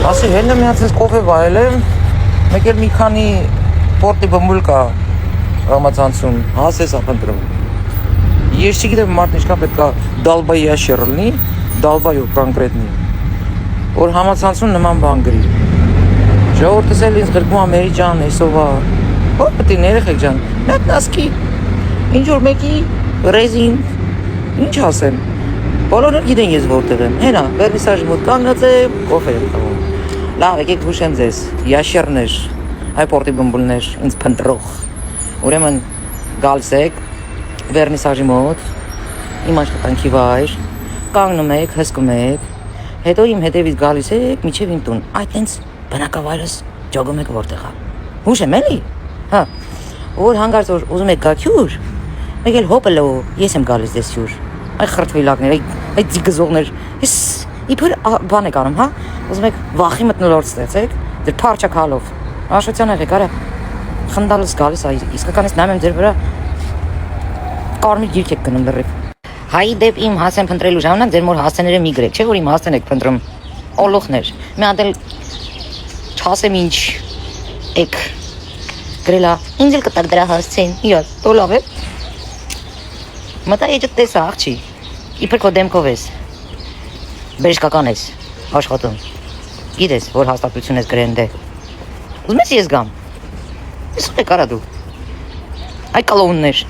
Ասի հենը միացես կոֆե վայել եմ, մեկ էլ մի քանի պորտի բմբուլ կա Ռամազանցում, հասես ապընտրում։ Ես չգիտեմ մարդն ինչքան պետք է դալբայի ящер լինի, դալբայո կոնկրետնի, որ համացանցում նման բան գրի։ Ժողովուրդս էլ ինձ գրկում ամերի ջան, այսօվա, որ պետք է ներեխեք ջան, մեկ նասկի, ինչ որ մեկի ռեզին, ինչ ասեմ, բոլորը գիտեն ես որտեղ եմ, հենա, վերնիսաժի մոտ կանգնած եմ, կոֆե եմ խմում։ Լավ, եկեք հուշեմ ձեզ, ящерներ, հայ պորտի բմբուլներ, ինձ փնտրող։ Ուրեմն գալիս եք վերնիսաժի մոտ, իմ աշխատանքի վայր, կանգնում եք, հսկում եք, հետո իմ հետևից գալիս եք միջև իմ տուն, այդ տենց բնակավայրս ջոգում եք որտեղ է։ Հուշեմ էլի, հա, որ հանգարց որ ուզում եք գաք հյուր, մեկ էլ հոպլո, ես եմ գալիս դες հյուր, այ խրտվիլակներ, այդ ձիգզողներ, ես իբր բան եք անում, հա, ուզում եք վախի մտնոլորտ ստեցեք, ձեր փարչակալով, աշոտյան եղեք, արա, խնդալս գալիս, իսկականից նայում եմ ձեր վրա, կարմիր գիրք եք գնում լրիվ։ Հայի դեպ իմ հասեն փնտրելու ժամանակ ձեր մոր հասցեները մի գրեք, չէ՞ որ իմ հասցեն եք փնտրում։ Օլոխներ։ Մի հատ էլ չասեմ ինչ եք գրելա։ Ինձ էլ կտակ դրա հասցեն։ Իա, լավ է։ Մտա էջը տեսա աղջի։ Իբր քո դեմքով ես։ Բժշկական ես աշխատում։ Գիտես, որ հաստատություն ես գրեն դե։ Ուզում ես ես գամ։ Ես ո՞ր եք արա դու։ Այ կլոուններ։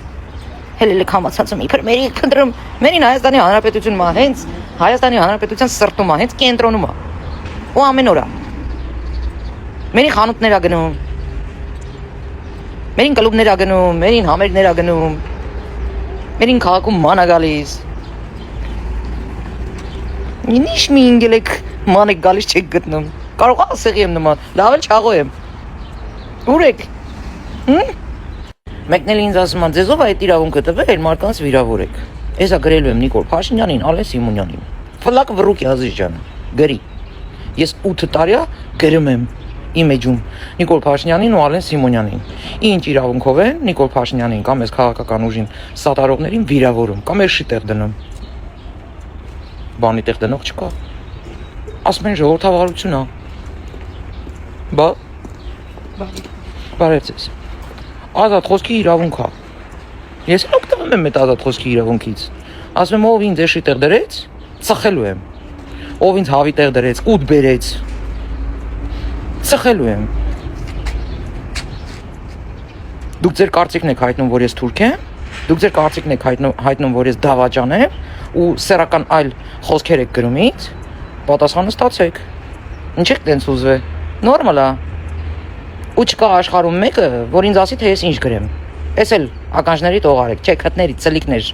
Հելելեք համացածում իբր մերի փնտրում, մերին Հայաստանի Հանրապետությունում է, հենց Հայաստանի Հանրապետության սրտում է, հենց կենտրոնում է։ Ու ամեն օր է։ Մերին խանութներ է գնում։ Մերին կլուբներ է գնում, մերին համերգներ է գնում։ Մերին քաղաքում ման է գալիս։ Ինչ մի ինգելեք ման եք գալիս չեք գտնում։ Կարող է ասեղի եմ նման, լավ էլ չաղո եմ։ Ուր եք։ Մեկն էլ ինձ ասում է, ձեզ ով է այդ իրավունքը տվել, մարկանց վիրավորեք։ Էսա գրելու եմ Նիկոլ Փաշինյանին, Ալեն Սիմոնյանին։ Ֆլակ վրուկի Ազիզ ջան, գրի։ Ես 8 տարի գրում եմ իմ էջում Նիկոլ Փաշինյանին ու Ալեն Սիմոնյանին։ Ինչ իրավունքով են Նիկոլ Փաշինյանին կամ այս քաղաքական ուժին սատարողներին վիրավորում, կամ էշի տեղ դնում։ Բանի տեղ դնող չկա։ Ասում են ժողովրդավարություն է։ Բա բարեցես։ Ազատ խոսքի իրավունք է։ Ես օգտվում եմ այդ ազատ խոսքի իրավունքից։ Ասում եմ ով ինձ էշի տեղ դրեց, ծխելու եմ։ Ով ինձ հավի տեղ դրեց, ուտ բերեց։ Ծխելու եմ։ Դուք ձեր կարծիքն եք հայտնում, որ ես թուրք եմ, դուք ձեր կարծիքն եք հայտնում, որ ես դավաճան եմ ու սեռական այլ խոսքեր եք գրում ինձ, պատասխանը ստացեք։ Ինչ եք տենց ուզվել։ Նորմալ է։ Ու չկա աշխարհում մեկը, որ ինձ ասի, թե ես ինչ գրեմ։ Էս էլ ականջների տողարեք, չէ, քթների, ծլիկներ։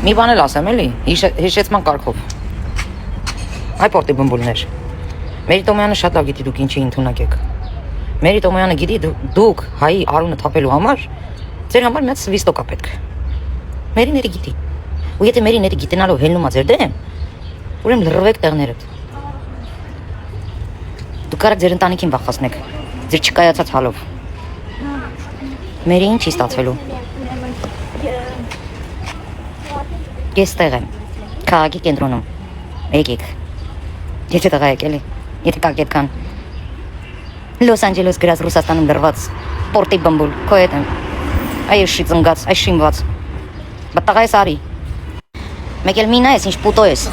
Մի բան էլ ասեմ էլի, հիշեցման կարգով։ Այ պորտի բմբուլներ։ Մերիտոմյանը շատ լավ գիտի դուք ինչի ընդունակ եք։ Մերիտոմյանը գիտի դուք հայի արունը թափելու համար ձեր համար մեծ սվիստոկ է պետք։ Մերիները գիտի։ Ու եթե մերիները գիտենալով հելնում է ձեր դեմ, ուրեմն լրվեք տեղներդ։ Դուք կարեք ձեր ընտանիքին վախեցնեք, ձեր չկայացած հալով։ Մերի ինչի ստացվելու։ Ես տեղ եմ, քաղաքի կենտրոնում, եկեք, եթե տղա եք էլի, եթե կակ ետքան, Լոս Անջելոս գրած Ռուսաստանում լրված, պորտի բմբուլ, քո հետ եմ, այ ես շի ծնգած, այ շիմված, բա տղա ես արի, մեկ էլ մինա ես, ինչ պուտո ես,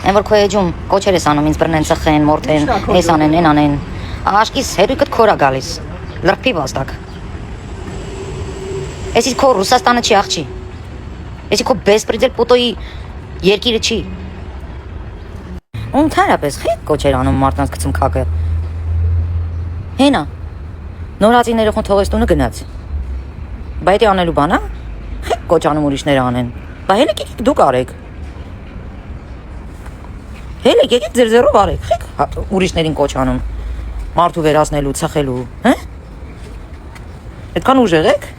են որ քո էջում կոչեր ես անում, ինձ բրնեն ծխեն, մորթեն, ես անեն, են անեն, աշկիս հետույքըտ քորա գալիս, լրպի վաստակ, էսիս քո Ռուսաստանը չի աղջի, էսի քո բեսպրիձել պուտոյի երկիրը չի, Ընդհանրապես խիտ կոչեր անում մարդկանց գցում քակը։ Հենա։ Նորածին երեխուն թողես տունը գնաց։ Բա եթե անելու բան է, խիտ կոչ անում ուրիշները անեն։ Բա հելեք եկեք դուք արեք։ Հելեք եկեք ձեր ձեռով արեք, խիտ ուրիշներին կոչ անում։ Մարդու վերացնելու, ծխելու, հա։ Այդքան ուժեղ եք։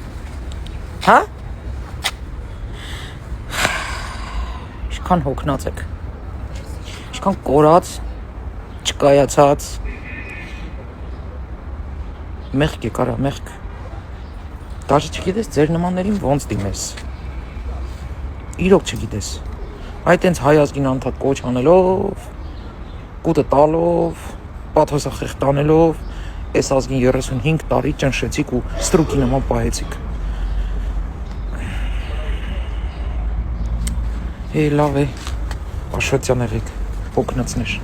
Հա։ Ինչքան հոգնած եք։ Ինչքան կորած, չկայացած, մեղք եք արա, մեղք, դաժե չգիտես ձեր նմաններին ոնց դիմես, իրոք չգիտես, Այդ տենց հայ ազգին անդադ կոչ անելով, կուտը տալով, պաթոսախեղ տանելով, այս ազգին 35 տարի ճնշեցիք ու ստրուկի նման պահեցիք։ Լավ է, Աշոտյան եղեք, օգնացներ։